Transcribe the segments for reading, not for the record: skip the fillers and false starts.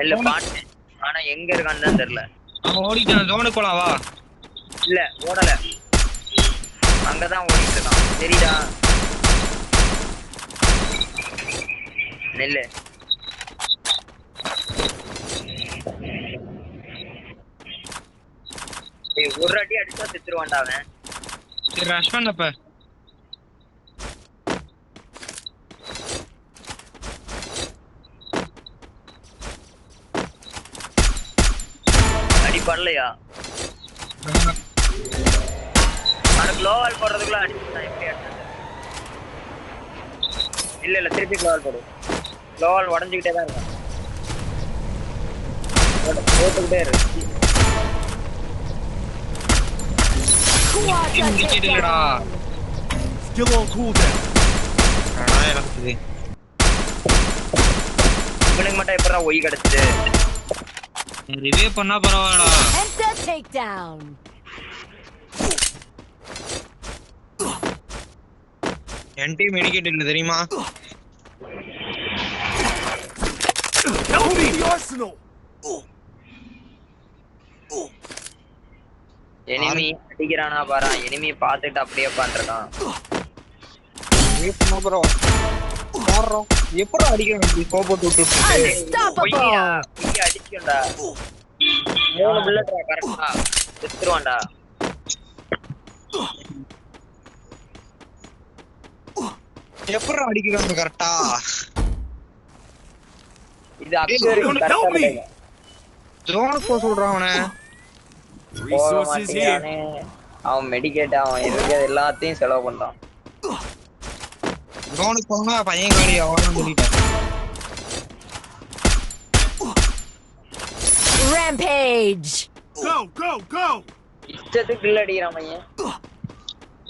இல்ல பாட்டு ஆனா எங்க இருக்கான்னு தான் தெரியல. அவன் ஓடிட்டான். ஜோனுக்கு போலாம் வா. இல்ல ஓடல, அங்கதான் ஓடிட்டு இருக்கான். தெரியுதா? நெல்லு ஒரு அடி அடிச்சா செத்துருவான்டா அவன். சரி ரஷ் பண்ணப்ப அடி பண்ணலையா? ஆனா க்ளோவால் போடுறதுக்குள்ள அடிச்சுட்டான். எப்படி அடிச்சது? இல்ல திருப்பி க்ளோவால் போடு. க்ளோவால் உடஞ்சுக்கிட்டே தான் இருக்கான். போட்டுக்கிட்டே இருக்கு. இல்லடா Still on cooldown. இவனுக்கு மட்டும் எப்படா ஒய் கிடைச்சது? ரிவே பண்ணா பரவாயில்லடா. Enter takedown. என்டி மெடிக்கேட் இல்ல தெரியுமா? Help me, Arsenal. எனிமி அடிக்கிறானா பாரா. எனிமி பார்த்துட்டு அப்படியே உட்காந்துருக்கான். எப்படா அடிக்கிறான்? கோபத்தை விட்டுட்டு அடிச்சுடா. 3 புல்லட்ரா கரெக்டா செத்துருவான்டா. எப்படா அடிக்கிறான் கரெக்டா? இது அக்சருக்கு கரெக்டா ஜோனுக்கு போ சொல்றான் அவனை. Resources here. அவன் மெடிக்கேட் அவன் இருக்கிறது எல்லாத்தையும் செலவு பண்றான். ஜோனுக்கு போனா பையன் காலி அவன் சொல்லிட்டான். Rampage. Go. இஷ்டத்துக்கு கில் அடிக்கிறான் பையன்.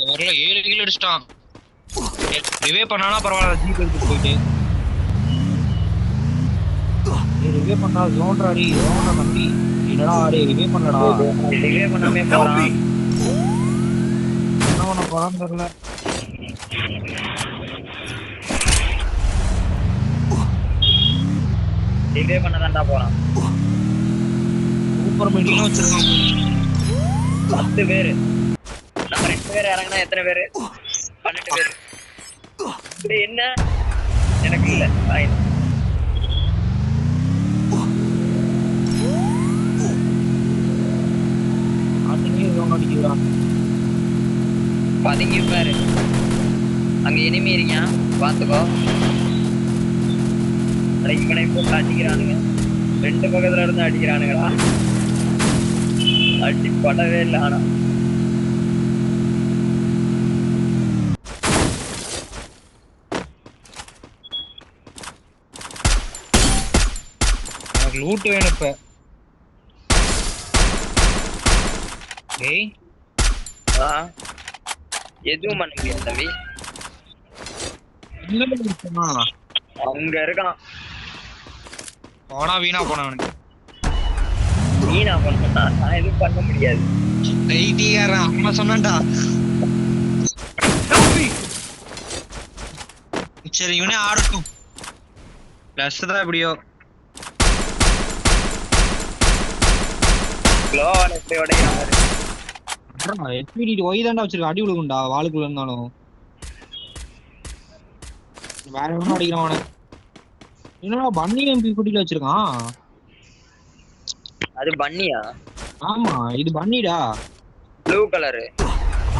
வரல 7 கில் அடிச்சிட்டான். ரிவே பண்ணானா பரவாயில்ல. ஜீப் எடுத்து போயிட்டு ரிவே பண்ணா ஜோன் ராடி ஜோன நம்பி என்னடா ஆடே ரிவே பண்ணடா. ரிவே பண்ணாமே போறான். அவன படம் தெரியல. ரிவே பண்ணதான்டா போறான். சூப்பர் மெடிக்கல் வச்சிருக்கான். 10 பேரு. நம்ம 2 பேர் இறங்கினா எத்தனை பேரு? 12 பேரு. இது என்ன? எனக்கு இல்ல. பதுங்கி பாரு. அங்க எனிமி இருக்கான் பாத்துக்கோ. இவனை போட்டு அடிக்கிறானுங்க. 2 பக்கத்துல இருந்து அடிக்கிறானுங்களா? அடி படவே இல்லை. ஆனா எனக்கு லூட் வேணும் இப்ப. ஏய் எதுவும் பண்ண முடியாது தம்பி. அங்க இருக்கான். போனா வீணா போனவனுக்கு. வீணா பண்ணா நான் எதுவும் பண்ண முடியாது. அம்மா சொன்னான்டா. சரி இவனே ஆடட்டும். பிளஸ் தான் எப்படியோ. க்ளோவால் எப்படி உடைக்கிறான் பாரு. எஸ்பிடி ஒய் தாண்டா வச்சிருக்க. அடி விழுகும்டா வாளுக்குள்ள இருந்தாலும். வேற எவனும் அடிக்கிறான் அவனை. என்னடா பன்னி MP40 வச்சிருக்கான். அது பன்னியா? ஆமா இது பன்னிடா. Blue colour.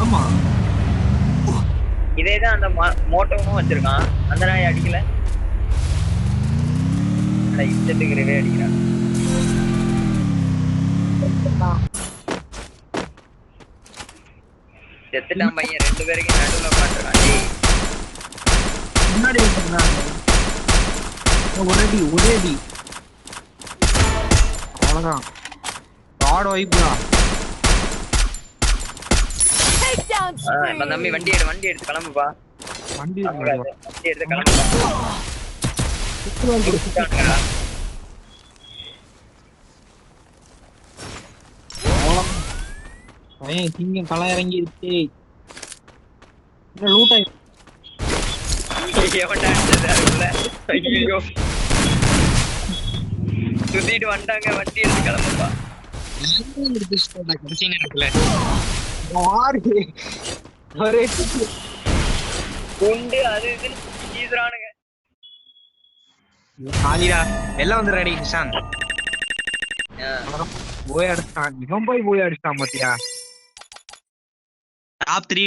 ஆமா இதேதான் அந்த மோட்டோவும் வச்சிருக்கான். அந்த நாய் அடிக்கல. இஷ்டத்துக்கு ரிவே அடிக்கிறான். செத்துட்டான் பையன். 2 பேருக்கு நடுவுல உட்காந்துருக்கான். முன்னாடி ஒரே அடி அவ்வளவுதான். கார்டு வைப்புடா. தம்பி வண்டி எடுத்து கிளம்புப்பா. வண்டி எடுத்து கிளம்புப்பா. பையன் திங்கம் களை இறங்கி இருக்கு. லூட் ஆயி எவன்டா அடிச்சது அதுக்குள்ள? ஐயோ சுத்திட்டு வந்துட்டாங்க, வண்டி எடுத்து கிளம்புப்பா. கடைசி நேரத்துல யாரு ஒரே குண்டு அது இதுன்னு வீசுறானுங்க. ஆலிடா எல்லாம் வந்து ரெடி நிஷாந்த். போய் அடிச்சான், இவன் போய் அடிச்சான் பாத்தியா. டாப் 3